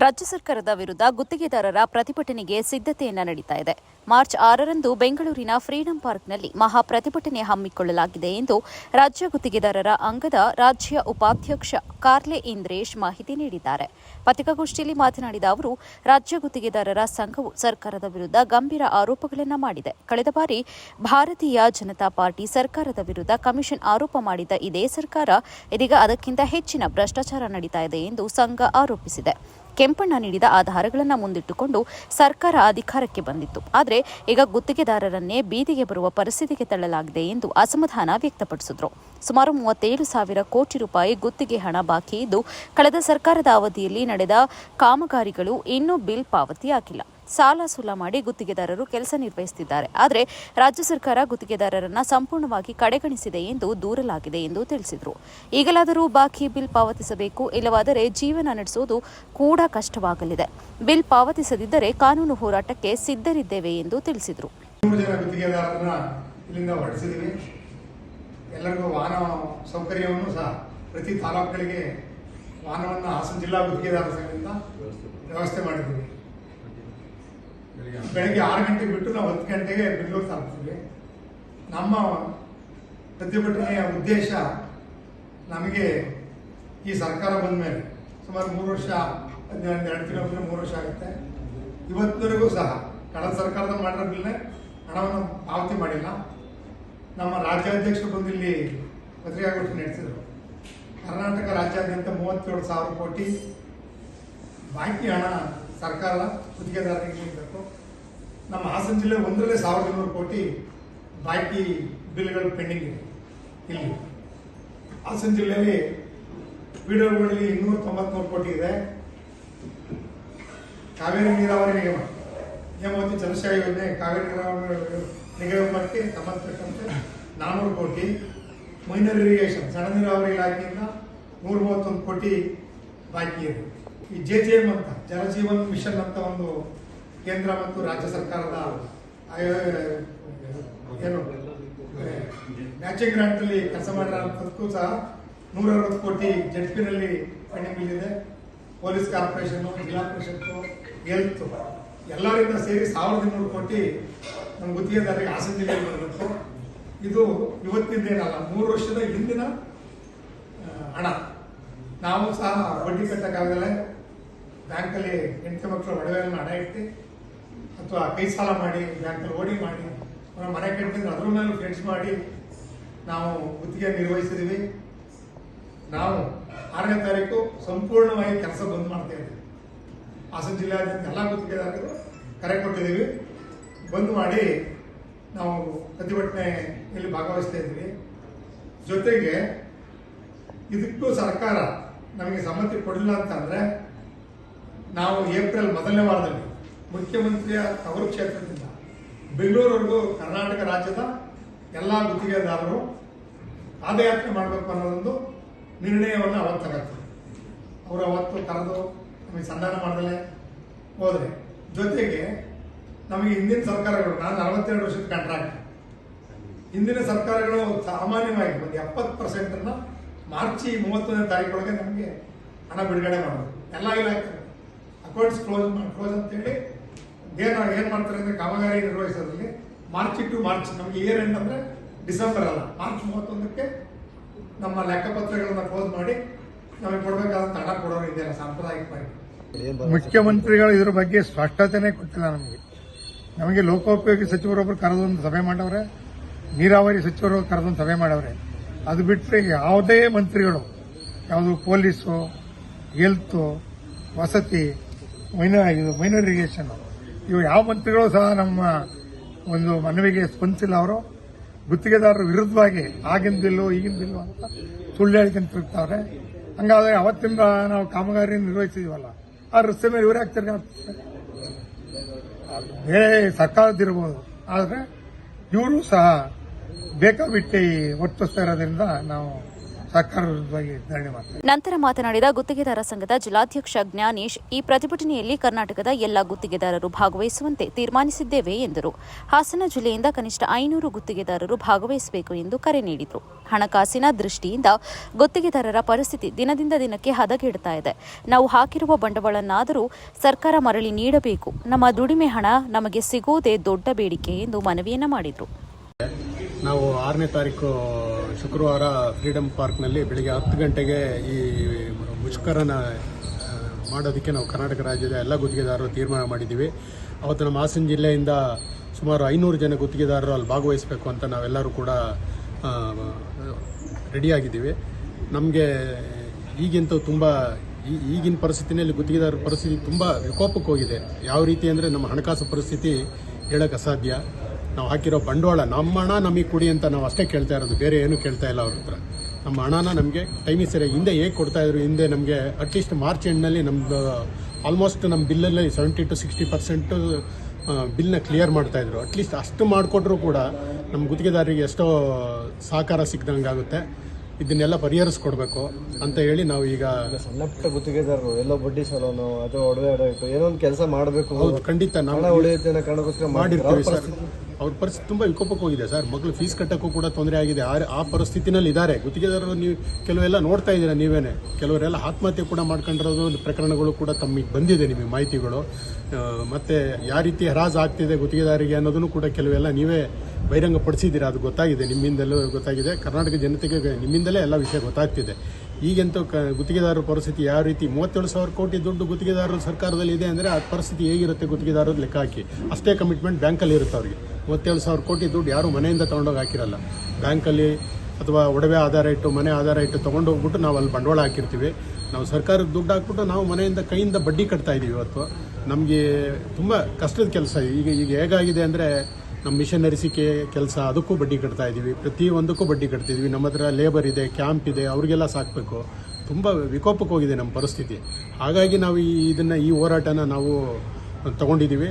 ರಾಜ್ಯ ಸರ್ಕಾರದ ವಿರುದ್ಧ ಗುತ್ತಿಗೆದಾರರ ಪ್ರತಿಭಟನೆಗೆ ಸಿದ್ಧತೆಯನ್ನ ನಡೀತಾ ಇದೆ. ಮಾರ್ಚ್ 6ರಂದು ಬೆಂಗಳೂರಿನ ಫ್ರೀಡಂ ಪಾರ್ಕ್ನಲ್ಲಿ ಮಹಾ ಪ್ರತಿಭಟನೆ ಹಮ್ಮಿಕೊಳ್ಳಲಾಗಿದೆ ಎಂದು ರಾಜ್ಯ ಗುತ್ತಿಗೆದಾರರ ಅಂಗದ ರಾಜ್ಯ ಉಪಾಧ್ಯಕ್ಷ ಕಾರ್ಲೆ ಇಂದ್ರೇಶ್ ಮಾಹಿತಿ ನೀಡಿದ್ದಾರೆ. ಪತ್ರಿಕಾಗೋಷ್ಠಿಯಲ್ಲಿ ಮಾತನಾಡಿದ ಅವರು, ರಾಜ್ಯ ಗುತ್ತಿಗೆದಾರರ ಸಂಘವು ಸರ್ಕಾರದ ವಿರುದ್ಧ ಗಂಭೀರ ಆರೋಪಗಳನ್ನು ಮಾಡಿದೆ. ಕಳೆದ ಬಾರಿ ಭಾರತೀಯ ಜನತಾ ಪಾರ್ಟಿ ಸರ್ಕಾರದ ವಿರುದ್ಧ ಕಮಿಷನ್ ಆರೋಪ ಮಾಡಿದ್ದ ಇದೇ ಸರ್ಕಾರ ಇದೀಗ ಅದಕ್ಕಿಂತ ಹೆಚ್ಚಿನ ಭ್ರಷ್ಟಾಚಾರ ನಡೀತಾ ಇದೆ ಎಂದು ಸಂಘ ಆರೋಪಿಸಿದೆ. ಕೆಂಪಣ್ಣ ನೀಡಿದ ಆಧಾರಗಳನ್ನು ಮುಂದಿಟ್ಟುಕೊಂಡು ಸರ್ಕಾರ ಅಧಿಕಾರಕ್ಕೆ ಬಂದಿತ್ತು. ಆದರೆ ಈಗ ಗುತ್ತಿಗೆದಾರರನ್ನೇ ಬೀದಿಗೆ ಬರುವ ಪರಿಸ್ಥಿತಿಗೆ ತಳ್ಳಲಾಗಿದೆ ಎಂದು ಅಸಮಾಧಾನ ವ್ಯಕ್ತಪಡಿಸಿದರು. ಸುಮಾರು 37,000 ಕೋಟಿ ರೂಪಾಯಿ ಗುತ್ತಿಗೆ ಹಣ ಬಾಕಿ ಇದ್ದು, ಕಳೆದ ಸರ್ಕಾರದ ಅವಧಿಯಲ್ಲಿ ನಡೆದ ಕಾಮಗಾರಿಗಳು ಇನ್ನೂ ಬಿಲ್ ಪಾವತಿಯಾಗಿಲ್ಲ. ಸಾಲ ಸೂಲ ಮಾಡಿ ಗುತ್ತಿಗೆದಾರರು ಕೆಲಸ ನಿರ್ವಹಿಸುತ್ತಿದ್ದಾರೆ. ಆದರೆ ರಾಜ್ಯ ಸರ್ಕಾರ ಗುತ್ತಿಗೆದಾರರನ್ನ ಸಂಪೂರ್ಣವಾಗಿ ಕಡೆಗಣಿಸಿದೆ ಎಂದು ದೂರಲಾಗಿದೆ ಎಂದು ತಿಳಿಸಿದರು. ಈಗಲಾದರೂ ಬಾಕಿ ಬಿಲ್ ಪಾವತಿಸಬೇಕು, ಇಲ್ಲವಾದರೆ ಜೀವನ ನಡೆಸುವುದು ಕೂಡ ಕಷ್ಟವಾಗಲಿದೆ. ಬಿಲ್ ಪಾವತಿಸದಿದ್ದರೆ ಕಾನೂನು ಹೋರಾಟಕ್ಕೆ ಸಿದ್ಧರಿದ್ದೇವೆ ಎಂದು ತಿಳಿಸಿದರು. ಎಲ್ಲರಿಗೂ ವಾಹನ ಸೌಕರ್ಯವನ್ನು ಸಹ ಪ್ರತಿ ತಾಲೂಕುಗಳಿಗೆ ವಾಹನವನ್ನು ಹಾಸನ ಜಿಲ್ಲಾ ಗುತ್ತಿಗೆದಾರರ ಸಂಘದಿಂದ ವ್ಯವಸ್ಥೆ ಮಾಡಿದ್ದೀವಿ. ಬೆಳಗ್ಗೆ 6 ಗಂಟೆಗೆ ಬಿಟ್ಟು ನಾವು 10 ಗಂಟೆಗೆ ಬೆಂಗಳೂರು ತಲುಪ್ತೀವಿ. ನಮ್ಮ ಪ್ರತಿಭಟನೆಯ ಉದ್ದೇಶ, ನಮಗೆ ಈ ಸರ್ಕಾರ ಬಂದ ಮೇಲೆ ಸುಮಾರು 3 ವರ್ಷ 2 ತಿಂಗಳ 3 ವರ್ಷ ಆಗುತ್ತೆ. ಇವತ್ತಿನವರೆಗೂ ಸಹ ಕಳೆದ ಸರ್ಕಾರದ ಮಾಡಿರೋ ಬಿಲ್ನೇ ಹಣವನ್ನು ಪಾವತಿ ಮಾಡಿಲ್ಲ. ನಮ್ಮ ರಾಜ್ಯಾಧ್ಯಕ್ಷರು ಬಂದು ಇಲ್ಲಿ ಪತ್ರಿಕಾಗೋಷ್ಠಿ ನಡೆಸಿದರು. ಕರ್ನಾಟಕ ರಾಜ್ಯಾದ್ಯಂತ 37,000 ಕೋಟಿ ಬಾಕಿ ಹಣ ಸರ್ಕಾರ ಗುತ್ತಿಗೆದಾರರಿಗೆ ನೀಡಬೇಕು. ನಮ್ಮ ಹಾಸನ ಜಿಲ್ಲೆ ಒಂದರಲ್ಲೇ 1,200 ಕೋಟಿ ಬಾಕಿ ಬಿಲ್ಗಳು ಪೆಂಡಿಂಗ್ ಇದೆ. ಇಲ್ಲಿ ಹಾಸನ ಜಿಲ್ಲೆಯಲ್ಲಿ ಪಿಡಬ್ಲ್ಯೂಡಿ 293 ಕೋಟಿ ಇದೆ. ಕಾವೇರಿ ನೀರಾವರಿ ನಿಗಮ, ಹೇಮಾವತಿ ಜಲಶಯ ಯೋಜನೆ, ಕಾವೇರಿ ನೀರಾವರಿ ನಿಗಮಕ್ಕೆ ಸಂಬಂಧಪಟ್ಟಂತೆ 400 ಕೋಟಿ, ಮೈನರ್ ಇರಿಗೇಷನ್ ಸಣ್ಣ ನೀರಾವರಿ ಇಲಾಖೆಯಿಂದ 131 ಕೋಟಿ ಬಾಕಿ ಇದೆ. ಈ JJM ಅಂತ ಜಲಜೀವನ್ ಮಿಷನ್ ಅಂತ ಒಂದು ಕೇಂದ್ರ ಮತ್ತು ರಾಜ್ಯ ಸರ್ಕಾರದ ಏನು ಮ್ಯಾಚಿಂಗ್ ಗ್ರಾಂಟ್ ಅಲ್ಲಿ ಕೆಲಸ ಮಾಡಿರೋಂಥದ್ದಕ್ಕೂ ಸಹ 160 ಕೋಟಿ ಜೆಡ್ಪಿನಲ್ಲಿ ಪೆಂಡಿಂಗ್ ಬಿಲ್ ಇದೆ. ಪೊಲೀಸ್ ಕಾರ್ಪೊರೇಷನ್, ಜಿಲ್ಲಾ ಪರಿಷತ್, ಹೆಲ್ತ್ ಎಲ್ಲರಿಂದ ಸೇರಿ 1,200 ಕೋಟಿ ನಮ್ಮ ಗುತ್ತಿಗೆದಾರರಿಗೆ ಹಾಸನ ಜಿಲ್ಲೆಯಲ್ಲಿ ಬರಬೇಕು. ಇದು ಇವತ್ತಿಂದೇನಲ್ಲ, 3 ವರ್ಷದ ಹಿಂದಿನ ಹಣ. ನಾವು ಸಹ ಬಡ್ಡಿ ಕಟ್ಟಕ್ಕಾಗಲ್ಲ, ಬ್ಯಾಂಕಲ್ಲಿ ಹೆಂಡತಿ ಮಕ್ಕಳು ಒಡವೆಯನ್ನು ಹಣ ಇಟ್ಟು ಅಥವಾ ಕೈ ಸಾಲ ಮಾಡಿ ಬ್ಯಾಂಕಲ್ಲಿ ಓಡಿ ಮಾಡಿ ಮನೆ ಕಟ್ಟಿದ್ರೆ ಅದ್ರ ಮೇಲೆ ಫ್ರೆಂಡ್ಸ್ ಮಾಡಿ ನಾವು ಗುತ್ತಿಗೆ ನಿರ್ವಹಿಸಿದ್ದೀವಿ. ನಾವು 6ನೇ ತಾರೀಕು ಸಂಪೂರ್ಣವಾಗಿ ಕೆಲಸ ಬಂದ್ ಮಾಡ್ತಾ ಇದ್ದೀವಿ. ಹಾಸನ ಜಿಲ್ಲೆಯಾದ್ಯಂತ ಎಲ್ಲ ಗುತ್ತಿಗೆದಾರರು ಕರೆ ಕೊಟ್ಟಿದ್ದೀವಿ. ಬಂದ್ ಮಾಡಿ ನಾವು ಪ್ರತಿಭಟನೆಯಲ್ಲಿ ಭಾಗವಹಿಸ್ತಾ ಇದ್ದೀವಿ. ಜೊತೆಗೆ ಇದಕ್ಕೂ ಸರ್ಕಾರ ನಮಗೆ ಸಮ್ಮತಿ ಕೊಡಲಿಲ್ಲ ಅಂತಂದ್ರೆ ನಾವು ಏಪ್ರಿಲ್ 1ನೇ ವಾರದಲ್ಲಿ ಮುಖ್ಯಮಂತ್ರಿಯ ತವರು ಕ್ಷೇತ್ರದಿಂದ ಬೆಂಗಳೂರಿವರೆಗೂ ಕರ್ನಾಟಕ ರಾಜ್ಯದ ಎಲ್ಲ ಗುತ್ತಿಗೆದಾರರು ಪಾದಯಾತ್ರೆ ಮಾಡಬೇಕು ಅನ್ನೋದೊಂದು ನಿರ್ಣಯವನ್ನು ಅವತ್ತು ತಗತ್ತಾರೆ. ಅವರು ಅವತ್ತು ಕರೆದು ನಮಗೆ ಸಂಧಾನ ಮಾಡದಲ್ಲೇ ಹೋದ್ರೆ, ಜೊತೆಗೆ ನಮಗೆ ಹಿಂದಿನ ಸರ್ಕಾರಗಳು, ನಾನು 42 ವರ್ಷದ ಕಾಂಟ್ರಾಕ್ಟ್, ಹಿಂದಿನ ಸರ್ಕಾರಗಳು ಸಾಮಾನ್ಯವಾಗಿ ಒಂದು 70% ಮಾರ್ಚ್ 31ನೇ ತಾರೀಕೊಳಗೆ ನಮಗೆ ಹಣ ಬಿಡುಗಡೆ ಮಾಡೋದು. ಎಲ್ಲ ಇಲಾಖೆ ಅಕೌಂಟ್ಸ್ ಕ್ಲೋಸ್ ಅಂತೇಳಿ ಏನ್ ಮಾಡ್ತಾರೆ ಅಂದ್ರೆ ಕಾಮಗಾರಿ ನಿರ್ವಹಿಸೋದ್ರಲ್ಲಿ ಮಾರ್ಚ್ ಟು ಮಾರ್ಚ್, ನಮಗೆ ಇಯರ್ ಎಂಡ್ ಅಂದ್ರೆ ಡಿಸೆಂಬರ್ ಅಲ್ಲ, ಮಾರ್ಚ್ 31ಕ್ಕೆ ನಮ್ಮ ಲೆಕ್ಕಪತ್ರಗಳನ್ನ ಕ್ಲೋಸ್ ಮಾಡಿ ನಮಗೆ ಕೊಡಬೇಕಾದಂತ ಹಣ ಕೊಡೋರು ಇದೆಯಲ್ಲ ಸಾಂಪ್ರದಾಯಿಕವಾಗಿ. ಮುಖ್ಯಮಂತ್ರಿಗಳು ಇದ್ರ ಬಗ್ಗೆ ಸ್ಪಷ್ಟತೆನೇ ಕೊಟ್ಟಿಲ್ಲ. ನಮಗೆ ಲೋಕೋಪಯೋಗಿ ಸಚಿವರೊಬ್ಬರು ಕರೆದೊಂದು ಸಭೆ ಮಾಡವ್ರೆ, ನೀರಾವರಿ ಸಚಿವರು ಕರೆದೊಂದು ಸಭೆ ಮಾಡವ್ರೆ. ಅದು ಬಿಟ್ಟರೆ ಯಾವುದೇ ಮಂತ್ರಿಗಳು, ಯಾವುದು ಪೊಲೀಸು, ಹೆಲ್ತ್, ವಸತಿ, ಮೈನರ್ ಇರಿಗೇಷನ್, ಇವು ಯಾವ ಮಂತ್ರಿಗಳು ಸಹ ನಮ್ಮ ಒಂದು ಮನವಿಗೆ ಸ್ಪಂದಿಸಿಲ್ಲ. ಅವರು ಗುತ್ತಿಗೆದಾರರ ವಿರುದ್ಧವಾಗಿ ಆಗಿನ ಬಿಲ್ಲು ಈಗಿನ ಬಿಲ್ಲು ಅಂತ ಸುಳ್ಳು ಹೇಳ್ಕೊಂತಿರ್ತಾರೆ. ಹಂಗಾದ್ರೆ ಅವತ್ತಿಂದ ನಾವು ಕಾಮಗಾರಿ ನಿರ್ವಹಿಸಿದೀವಲ್ಲ, ಆ ರಸ್ತೆ ಮೇಲೆ ಇವರೇ ಆಗ್ತಾರೆ. ಬೇರೆ ಸರ್ಕಾರದಿರ್ಬೋದು, ಆದರೆ ಇವರು ಸಹ ಬೇಕಾಬಿಟ್ಟಿ ವರ್ತಿಸ್ತಾ ಇರೋದ್ರಿಂದ ನಾವು ಸರ್ಕಾರದ ವಿರುದ್ಧವಾಗಿ ಧರಣಿ ಮಾಡ್ತಾರೆ. ನಂತರ ಮಾತನಾಡಿದ ಗುತ್ತಿಗೆದಾರ ಸಂಘದ ಜಿಲ್ಲಾಧ್ಯಕ್ಷ ಜ್ಞಾನೇಶ್, ಈ ಪ್ರತಿಭಟನೆಯಲ್ಲಿ ಕರ್ನಾಟಕದ ಎಲ್ಲ ಗುತ್ತಿಗೆದಾರರು ಭಾಗವಹಿಸುವಂತೆ ತೀರ್ಮಾನಿಸಿದ್ದೇವೆ ಎಂದರು. ಹಾಸನ ಜಿಲ್ಲೆಯಿಂದ ಕನಿಷ್ಠ 500 ಗುತ್ತಿಗೆದಾರರು ಭಾಗವಹಿಸಬೇಕು ಎಂದು ಕರೆ ನೀಡಿದರು. ಹಣಕಾಸಿನ ದೃಷ್ಟಿಯಿಂದ ಗುತ್ತಿಗೆದಾರರ ಪರಿಸ್ಥಿತಿ ದಿನದಿಂದ ದಿನಕ್ಕೆ ಹದಗೆಡುತ್ತಾ ಇದೆ. ನಾವು ಹಾಕಿರುವ ಬಂಡವಾಳನ್ನಾದರೂ ಸರ್ಕಾರ ಮರಳಿ ನೀಡಬೇಕು. ನಮ್ಮ ದುಡಿಮೆ ಹಣ ನಮಗೆ ಸಿಗುವುದೇ ದೊಡ್ಡ ಬೇಡಿಕೆ ಎಂದು ಮನವಿಯನ್ನ ಮಾಡಿದರು. ನಾವು 6ನೇ ತಾರೀಕು ಶುಕ್ರವಾರ ಫ್ರೀಡಂ ಪಾರ್ಕ್ನಲ್ಲಿ ಬೆಳಿಗ್ಗೆ 10 ಗಂಟೆಗೆ ಈ ಮುಷ್ಕರನ ಮಾಡೋದಕ್ಕೆ ನಾವು ಕರ್ನಾಟಕ ರಾಜ್ಯದ ಎಲ್ಲ ಗುತ್ತಿಗೆದಾರರು ತೀರ್ಮಾನ ಮಾಡಿದ್ದೀವಿ. ಅವತ್ತು ನಮ್ಮ ಹಾಸನ ಜಿಲ್ಲೆಯಿಂದ ಸುಮಾರು 500 ಜನ ಗುತ್ತಿಗೆದಾರರು ಅಲ್ಲಿ ಭಾಗವಹಿಸಬೇಕು ಅಂತ ನಾವೆಲ್ಲರೂ ಕೂಡ ರೆಡಿಯಾಗಿದ್ದೀವಿ. ನಮಗೆ ಈಗಿಂತೂ ತುಂಬ ಈಗಿನ ಪರಿಸ್ಥಿತಿನಲ್ಲಿ ಗುತ್ತಿಗೆದಾರರ ಪರಿಸ್ಥಿತಿ ತುಂಬ ವಿಕೋಪಕ್ಕೆ ಹೋಗಿದೆ. ಯಾವ ರೀತಿ ಅಂದರೆ ನಮ್ಮ ಹಣಕಾಸು ಪರಿಸ್ಥಿತಿ ಹೇಳೋಕ್ಕೆ ಅಸಾಧ್ಯ. ನಾವು ಹಾಕಿರೋ ಬಂಡವಾಳ ನಮ್ಮ ಹಣ ನಮಗೆ ಕೊಡಿ ಅಂತ ನಾವು ಅಷ್ಟೇ ಕೇಳ್ತಾ ಇರೋದು, ಬೇರೆ ಏನೂ ಕೇಳ್ತಾ ಇಲ್ಲ ಅವ್ರ ಹತ್ರ. ನಮ್ಮ ಹಣನ ನಮಗೆ ಟೈಮಿಗೆ ಸರಿಯಾಗಿ ಹಿಂದೆ ಹೇಗೆ ಕೊಡ್ತಾಯಿದ್ರು, ಹಿಂದೆ ನಮಗೆ ಅಟ್ಲೀಸ್ಟ್ ಮಾರ್ಚ್ ಎಂಡ್ನಲ್ಲಿ ನಮ್ಮದು ಆಲ್ಮೋಸ್ಟ್ ನಮ್ಮ ಬಿಲ್ಲಲ್ಲಿ 70 to 60% ಬಿಲ್ನ ಕ್ಲಿಯರ್ ಮಾಡ್ತಾಯಿದ್ರು. ಅಟ್ಲೀಸ್ಟ್ ಅಷ್ಟು ಮಾಡಿಕೊಟ್ರೂ ಕೂಡ ನಮ್ಮ ಗುತ್ತಿಗೆದಾರರಿಗೆ ಎಷ್ಟೋ ಸಹಕಾರ ಸಿಕ್ದಂಗೆ ಆಗುತ್ತೆ. ಇದನ್ನೆಲ್ಲ ಪರಿಹರಿಸ್ಕೊಡ್ಬೇಕು ಅಂತ ಹೇಳಿ ನಾವು ಈಗ ಸಣ್ಣ ಪುಟ್ಟ ಗುತ್ತಿಗೆದಾರರು ಎಲ್ಲೋ ಬಡ್ಡಿ ಸಾಲನೋ ಅಥವಾ ಒಡವೆ ಏನೋ ಒಂದು ಕೆಲಸ ಮಾಡಬೇಕು. ಹೌದು, ಖಂಡಿತ ನಾವು ಉಳಿಯುತ್ತೆ ಕಾರಣಕ್ಕೋಸ್ಕರ ಮಾಡಿರ್ತೀವಿ ಸರ್. ಅವ್ರ ಪರಿಸ್ಥಿತಿ ತುಂಬ ವಿಕೋಪಕ್ಕೆ ಹೋಗಿದೆ ಸರ್. ಮಗಳು ಫೀಸ್ ಕಟ್ಟೋಕ್ಕೂ ಕೂಡ ತೊಂದರೆ ಆಗಿದೆ. ಆ ಪರಿಸ್ಥಿತಿನಲ್ಲಿ ಇದ್ದಾರೆ ಗುತ್ತಿಗೆದಾರರು. ನೀವು ಕೆಲವೆಲ್ಲ ನೋಡ್ತಾ ಇದ್ದೀರಾ ನೀವೇನೆ. ಕೆಲವರೆಲ್ಲ ಆತ್ಮಹತ್ಯೆ ಕೂಡ ಮಾಡ್ಕೊಂಡಿರೋದು ಪ್ರಕರಣಗಳು ಕೂಡ ತಮಗೆ ಬಂದಿದೆ, ನಿಮಗೆ ಮಾಹಿತಿಗಳು. ಮತ್ತು ಯಾವ ರೀತಿ ಹರಾಜು ಆಗ್ತಿದೆ ಗುತ್ತಿಗೆದಾರಿಗೆ ಅನ್ನೋದನ್ನು ಕೂಡ ಕೆಲವೆಲ್ಲ ನೀವೇ ಬಹಿರಂಗಪಡಿಸಿದ್ದೀರಾ. ಅದು ಗೊತ್ತಾಗಿದೆ, ನಿಮ್ಮಿಂದಲೂ ಗೊತ್ತಾಗಿದೆ. ಕರ್ನಾಟಕ ಜನತೆಗೆ ನಿಮ್ಮಿಂದಲೇ ಎಲ್ಲ ವಿಷಯ ಗೊತ್ತಾಗ್ತಿದೆ. ಈಗಂತೂ ಗುತ್ತಿಗೆದಾರರ ಪರಿಸ್ಥಿತಿ ಯಾವ ರೀತಿ 37,000 ಕೋಟಿ ದುಡ್ಡು ಗುತ್ತಿಗೆದಾರರು ಸರ್ಕಾರದಲ್ಲಿ ಇದೆ ಅಂದರೆ ಆ ಪರಿಸ್ಥಿತಿ ಹೇಗಿರುತ್ತೆ ಗುತ್ತಿಗೆದಾರರು ಲೆಕ್ಕ ಹಾಕಿ. ಅಷ್ಟೇ ಕಮಿಟ್ಮೆಂಟ್ ಬ್ಯಾಂಕಲ್ಲಿ ಇರುತ್ತೆ ಅವ್ರಿಗೆ. 37,000 ಕೋಟಿ ದುಡ್ಡು ಯಾರು ಮನೆಯಿಂದ ತೊಗೊಂಡೋಗಿ ಹಾಕಿರಲ್ಲ. ಬ್ಯಾಂಕಲ್ಲಿ ಅಥವಾ ಒಡವೆ ಆಧಾರ ಇಟ್ಟು ಮನೆ ಆಧಾರ ಇಟ್ಟು ತೊಗೊಂಡೋಗ್ಬಿಟ್ಟು ನಾವು ಅಲ್ಲಿ ಬಂಡವಾಳ ಹಾಕಿರ್ತೀವಿ. ನಾವು ಸರ್ಕಾರಕ್ಕೆ ದುಡ್ಡು ಹಾಕ್ಬಿಟ್ಟು ನಾವು ಮನೆಯಿಂದ ಕೈಯಿಂದ ಬಡ್ಡಿ ಕಟ್ತಾ ಇದ್ದೀವಿ. ಇವತ್ತು ನಮಗೆ ತುಂಬ ಕಷ್ಟದ ಕೆಲಸ. ಈಗ ಹೇಗಾಗಿದೆ ಅಂದರೆ ನಮ್ಮ ಮಿಷನರಿಸಿಕೆ ಕೆಲಸ, ಅದಕ್ಕೂ ಬಡ್ಡಿ ಕಟ್ತಾ ಇದ್ದೀವಿ. ಪ್ರತಿಯೊಂದಕ್ಕೂ ಬಡ್ಡಿ ಕಟ್ತಿದ್ವಿ. ನಮ್ಮ ಹತ್ರ ಲೇಬರ್ ಇದೆ, ಕ್ಯಾಂಪ್ ಇದೆ, ಅವರಿಗೆಲ್ಲ ಸಾಕಬೇಕು. ತುಂಬ ವಿಕೋಪಕ್ಕೆ ಹೋಗಿದೆ ನಮ್ಮ ಪರಿಸ್ಥಿತಿ. ಹಾಗಾಗಿ ನಾವು ಈ ಹೋರಾಟನ ನಾವು ತಗೊಂಡಿದ್ದೀವಿ.